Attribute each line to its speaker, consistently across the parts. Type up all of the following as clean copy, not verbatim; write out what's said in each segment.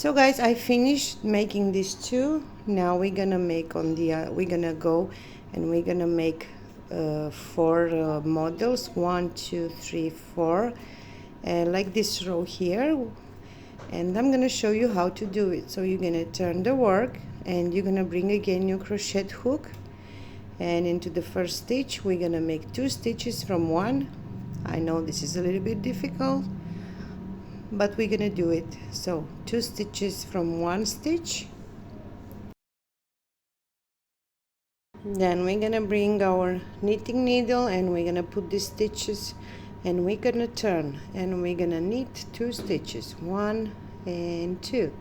Speaker 1: So guys, I finished making these two. Now we're gonna make on the we're gonna go and we're gonna make four models, 1 2 3 4, like this row here, and I'm gonna show you how to do it. So you're gonna turn the work and you're gonna bring again your crochet hook, and into the first stitch we're gonna make 2 stitches from one. I know this is a little bit difficult, but we're gonna do it. So 2 stitches from one stitch, then we're gonna bring our knitting needle and we're gonna put these stitches, and we're gonna turn and we're gonna knit 2 stitches, 1 and 2.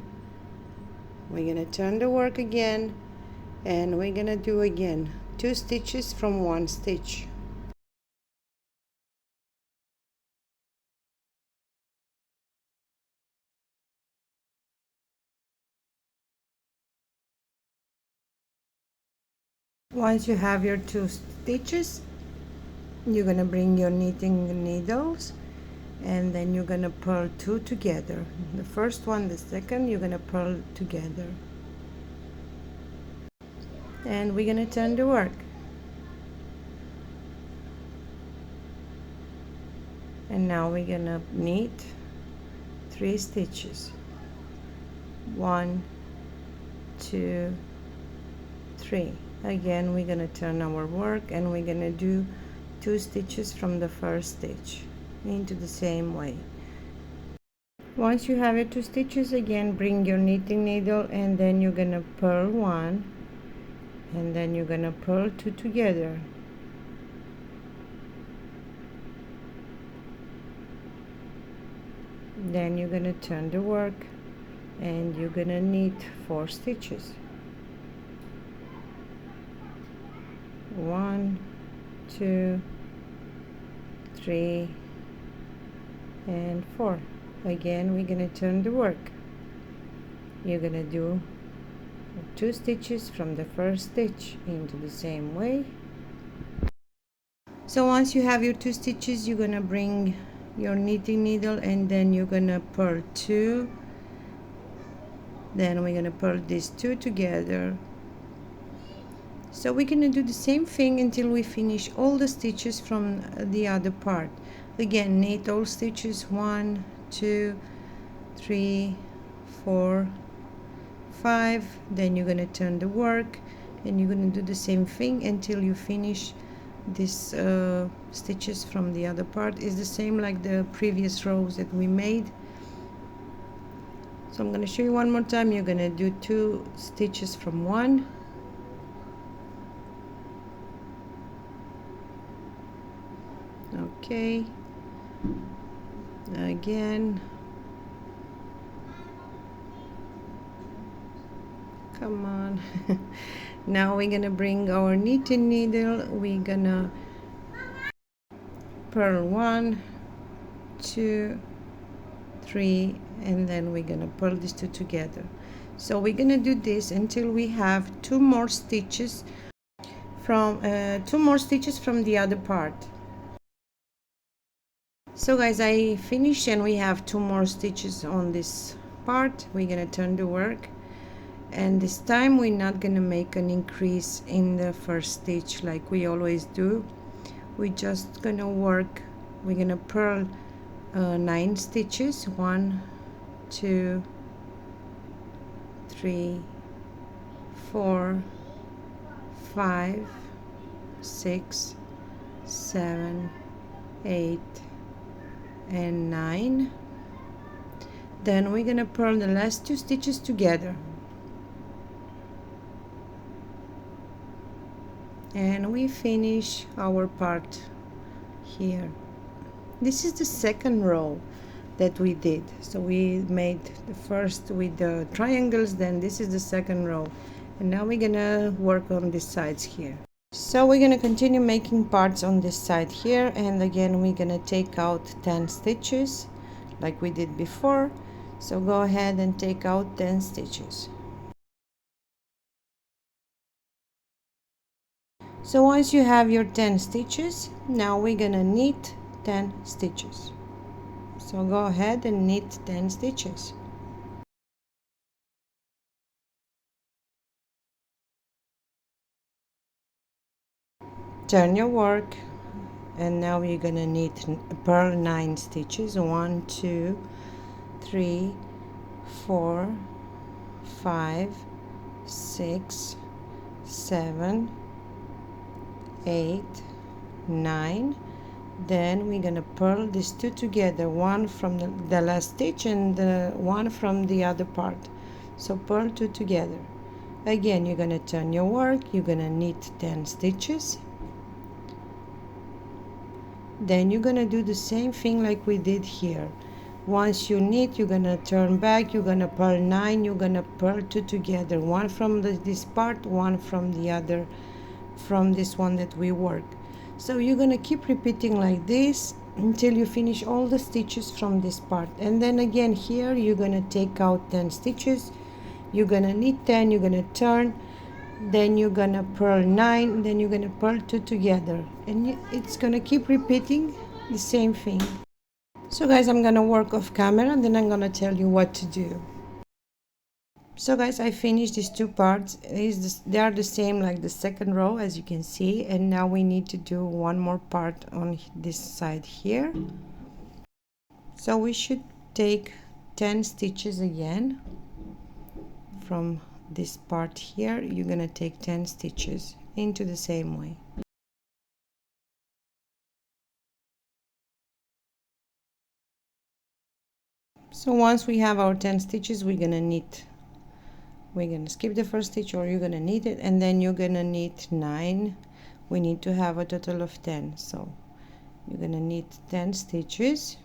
Speaker 1: We're gonna turn the work again and we're gonna do again 2 stitches from one stitch. Once you have your 2 stitches, you're gonna bring your knitting needles and then you're gonna purl 2 together. The first one, the second, you're gonna purl together, and we're gonna turn the work. And now we're gonna knit 3 stitches, 1 2 3. Again, we're gonna turn our work and we're gonna do 2 stitches from the first stitch into the same way. Once you have your 2 stitches, again bring your knitting needle and then you're gonna purl 1 and then you're gonna purl 2 together. Then you're gonna turn the work and you're gonna knit 4 stitches, 1 2 3 and 4. Again, we're gonna turn the work. You're gonna do 2 stitches from the first stitch into the same way. So once you have your 2 stitches, you're gonna bring your knitting needle and then you're gonna purl 2. Then we're gonna purl these 2 together. So we're gonna do the same thing until we finish all the stitches from the other part. Again, knit all stitches, 1 2 3 4 5. Then you're gonna turn the work and you're gonna do the same thing until you finish these stitches from the other part. Is the same like the previous rows that we made. So I'm going to show you one more time. You're going to do 2 stitches from one, okay, again, come on. Now we're gonna bring our knitting needle, we're gonna purl 1 2 3 and then we're gonna purl these 2 together. So we're gonna do this until we have 2 more stitches from the other part. So guys, I finished and we have 2 more stitches on this part. We're gonna turn the work, and this time we're not gonna make an increase in the first stitch like we always do. We're just gonna work, we're gonna purl 9 stitches, 1 2 3 4 5 6 7 8 and 9. Then we're gonna purl the last 2 stitches together, and we finish our part here. This is the second row that we did. So we made the first with the triangles, then this is the second row, and now we're gonna work on these sides here. So we're gonna continue making parts on this side here, and again we're gonna take out 10 stitches like we did before. So go ahead and take out 10 stitches. So once you have your 10 stitches, now we're gonna knit 10 stitches. So go ahead and knit 10 stitches. turn your work, and now we're gonna need purl 9 stitches. 1 2 3 4 5 6 7 8 9. Then we're gonna purl these two together, one from the last stitch and one from the other part. So purl two together. Again, you're gonna turn your work, you're gonna knit 10 stitches. Then you're gonna do the same thing like we did here. Once you knit, you're gonna turn back, you're gonna purl 9, you're gonna purl two together, one from this part, one from the other, from this one that we work. So you're gonna keep repeating like this until you finish all the stitches from this part. And then again here you're gonna take out 10 stitches, you're gonna knit 10, you're gonna turn, then you're gonna purl 9, then you're gonna purl two together, and it's gonna keep repeating the same thing. So guys, I'm gonna work off camera and then I'm gonna tell you what to do. So guys, I finished these two parts. They are the same like the second row, as you can see, and now we need to do one more part on this side here. So we should take 10 stitches again from this part here. You're gonna take 10 stitches into the same way. So once we have our 10 stitches, we're gonna knit. We're gonna skip the first stitch, or you're gonna knit it, and then you're gonna knit 9. We need to have a total of 10, so you're gonna knit 10 stitches.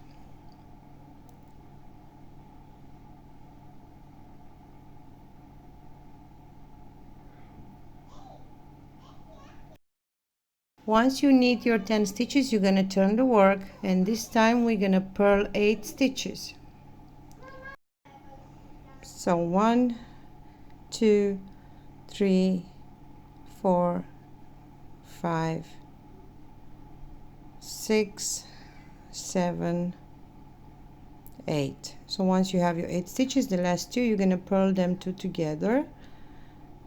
Speaker 1: Once you knit your 10 stitches, you're gonna turn the work, and this time we're gonna purl 8 stitches. So 1 2 3 4 5 6 7 8. So once you have your 8 stitches, the last two, you're gonna purl them two together,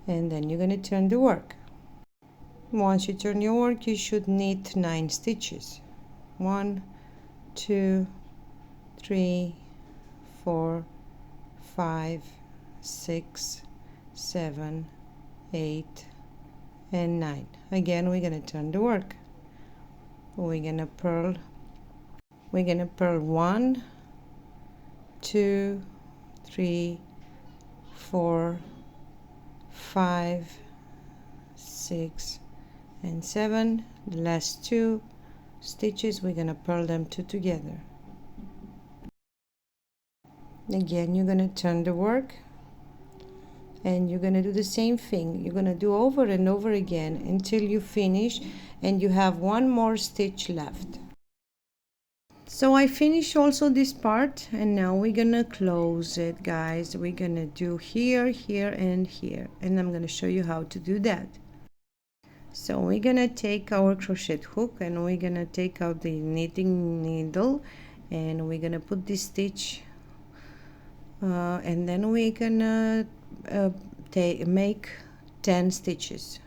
Speaker 1: and then you're gonna turn the work. Once you turn your work, you should knit 9 stitches. 1 2 3 4 5 6 7 8 and 9. Again, we're gonna turn the work. We're gonna purl 1 2 3 4 5 6 and 7. The last two stitches, we're gonna purl them two together. Again, you're gonna turn the work, and you're gonna do the same thing. You're gonna do over and over again until you finish and you have one more stitch left. So I finished also this part, and now we're gonna close it, guys. We're gonna do here, here, and here, and I'm gonna show you how to do that. So we're gonna take our crochet hook, and we're gonna take out the knitting needle, and we're gonna put this stitch, and then we're gonna make 10 stitches.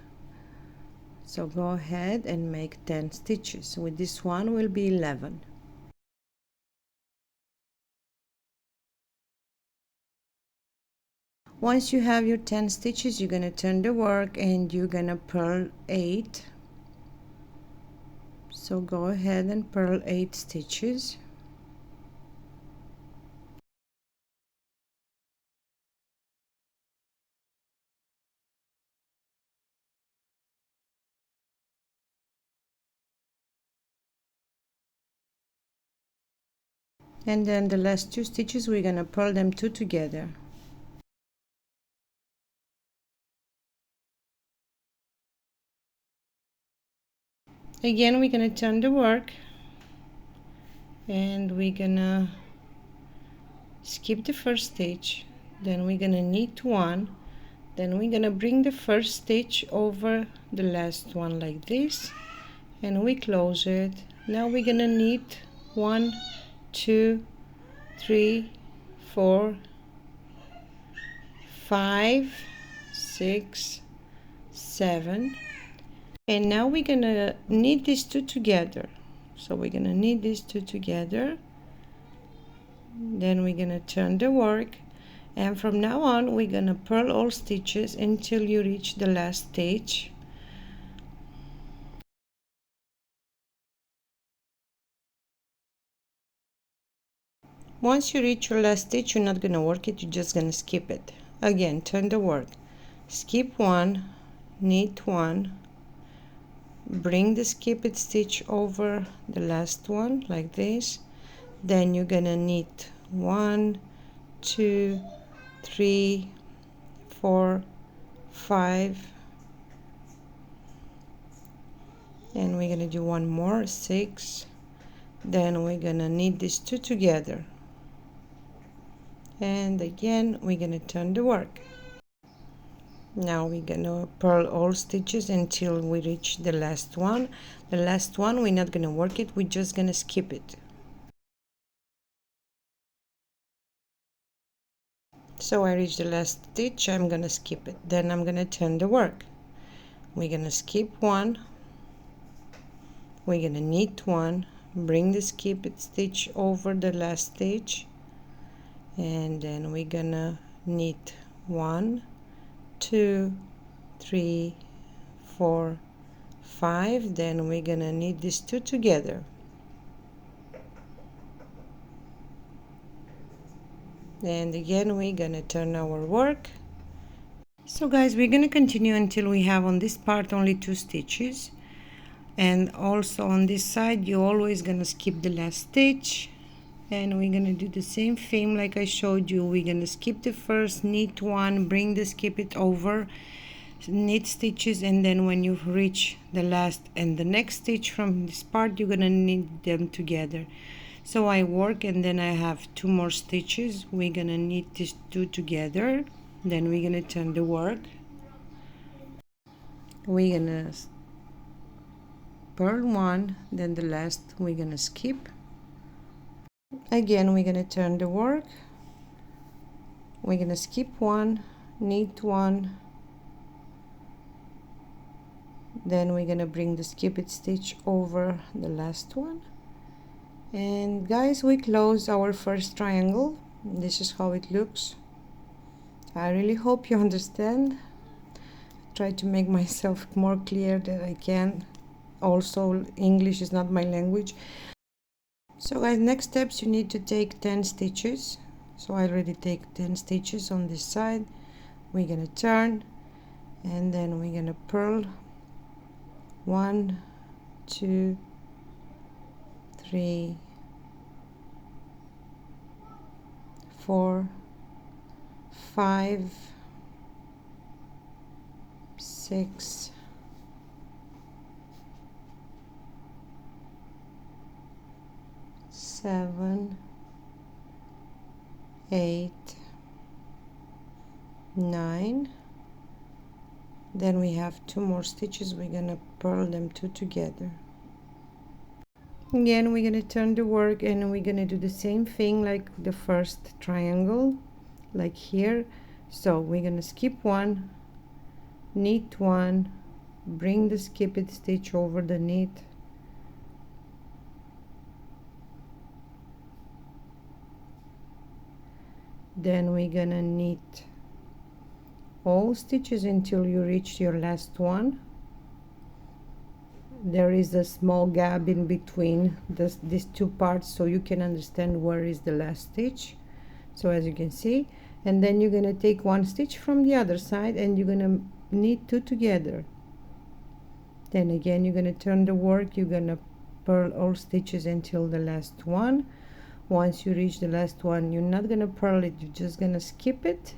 Speaker 1: So go ahead and make 10 stitches. With this one will be 11. Once you have your 10 stitches, you're gonna turn the work and you're gonna purl 8. So go ahead and purl 8 stitches. And then the last two stitches, we're gonna purl them two together. Again, we're gonna turn the work, and we're gonna skip the first stitch, then we're gonna knit 1, then we're gonna bring the first stitch over the last one like this, and we close it. Now we're gonna knit 1 2 3 4 5 6 7, And now we're gonna knit these two together. So we're gonna knit these two together, then we're gonna turn the work, and from now on we're gonna purl all stitches until you reach the last stitch. Once you reach your last stitch, you're not gonna work it, you're just gonna skip it. Again, turn the work, skip one, knit one, bring the skipped stitch over the last one like this, then you're gonna knit 1, 2, 3, 4, 5, and we're gonna do one more, 6, then we're gonna knit these two together, and again we're gonna turn the work. Now we're gonna purl all stitches until we reach the last one. The last one we're not gonna work it, we're just gonna skip it. So I reach the last stitch, I'm gonna skip it, then I'm gonna turn the work. We're gonna skip one, we're gonna knit one, bring the skipped stitch over the last stitch, and then we're gonna knit 1, 2, 3, 4, 5, then we're gonna knit these two together, and again we're gonna turn our work. So guys, we're gonna continue until we have on this part only 2 stitches, and also on this side you're always gonna skip the last stitch, and we're gonna do the same thing like I showed you. We're gonna skip the first, knit one, bring the skip it over, knit stitches, and then when you reach the last and the next stitch from this part you're gonna knit them together. So I work and then I have 2 more stitches. We're gonna knit these two together, then we're gonna turn the work, we're gonna purl one, then the last we're gonna skip. Again we're gonna turn the work, we're gonna skip one, knit one, then we're gonna bring the skipped stitch over the last one, and guys we close our first triangle. This is how it looks. I really hope you understand. Try to make myself more clear that I can. Also, English is not my language. So guys, next steps, you need to take 10 stitches. So I already take 10 stitches on this side. We're gonna turn, and then we're gonna purl 1, 2, 3, 4, 5, 6, 7, 8, 9. Then we have 2 more stitches. We're gonna purl them 2 together. Again we're gonna turn the work, and we're gonna do the same thing like the first triangle, like here. So we're gonna skip one, knit one, bring the skipped stitch over the knit, then we're gonna knit all stitches until you reach your last one. There is a small gap in between these two parts, so you can understand where is the last stitch. So as you can see, and then you're gonna take 1 stitch from the other side and you're gonna knit 2 together. Then again you're gonna turn the work, you're gonna purl all stitches until the last one. Once you reach the last one, you're not gonna purl it, you're just gonna skip it.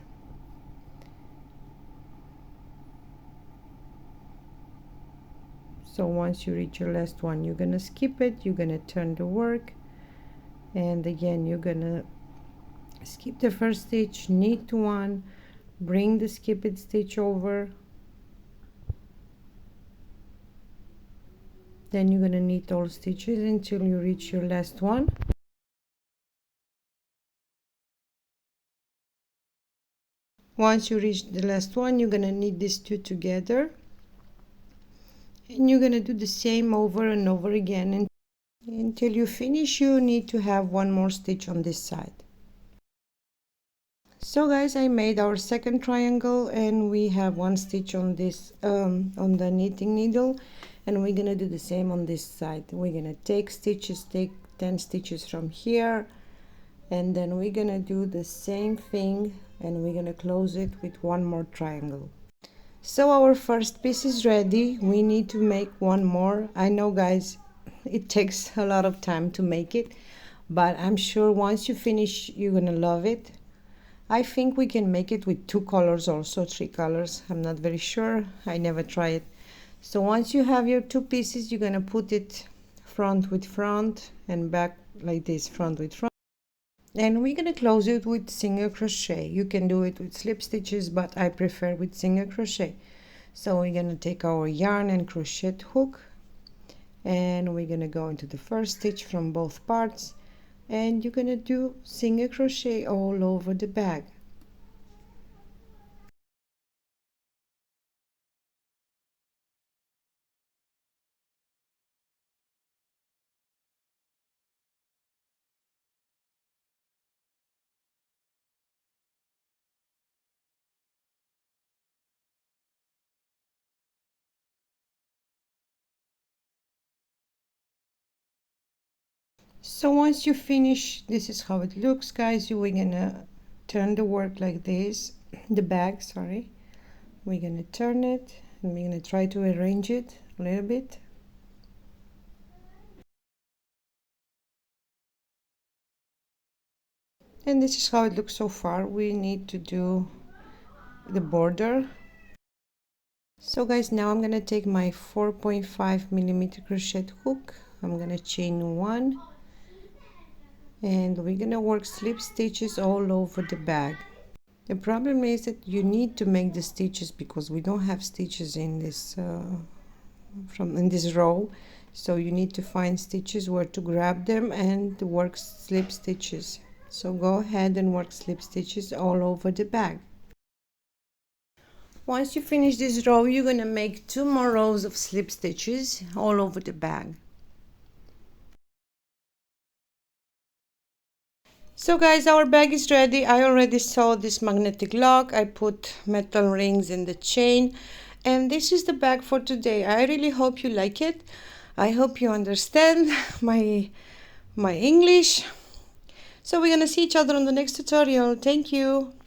Speaker 1: So once you reach your last one, you're gonna skip it, you're gonna turn the work, and again you're gonna skip the first stitch, knit one, bring the skipped stitch over, then you're gonna knit all stitches until you reach your last one. Once you reach the last one, you're gonna knit these two together, And you're gonna do the same over and over again, and until you finish. You need to have one more stitch on this side. So guys, I made our second triangle, and we have one stitch on this on the knitting needle, and we're gonna do the same on this side. We're gonna take 10 stitches from here, and then we're gonna do the same thing, and we're gonna close it with one more triangle. So our first piece is ready. We need to make one more. I know guys, it takes a lot of time to make it, but I'm sure once you finish, you're gonna love it. I think we can make it with 2 colors, also 3 colors. I'm not very sure. I never try it. So once you have your 2 pieces, you're gonna put it front with front and back like this, front with front. And we're gonna close it with single crochet. You can do it with slip stitches, but I prefer with single crochet. So we're gonna take our yarn and crochet hook, and we're gonna go into the first stitch from both parts, and you're gonna do single crochet all over the bag. So once you finish, this is how it looks, guys. We're gonna turn the work like this, the bag, sorry. We're gonna turn it, and we're gonna try to arrange it a little bit. And this is how it looks so far. We need to do the border. So guys, now I'm gonna take my 4.5 millimeter crochet hook. I'm gonna chain 1, and we're gonna work slip stitches all over the bag. The problem is that you need to make the stitches because we don't have stitches in this in this row, so you need to find stitches where to grab them and work slip stitches. So go ahead and work slip stitches all over the bag. Once you finish this row, you're gonna make 2 more rows of slip stitches all over the bag. So guys, our bag is ready. I already saw this magnetic lock. I put metal rings in the chain, and this is the bag for today. I really hope you like it. I hope you understand my English. So we're gonna see each other on the next tutorial. Thank you.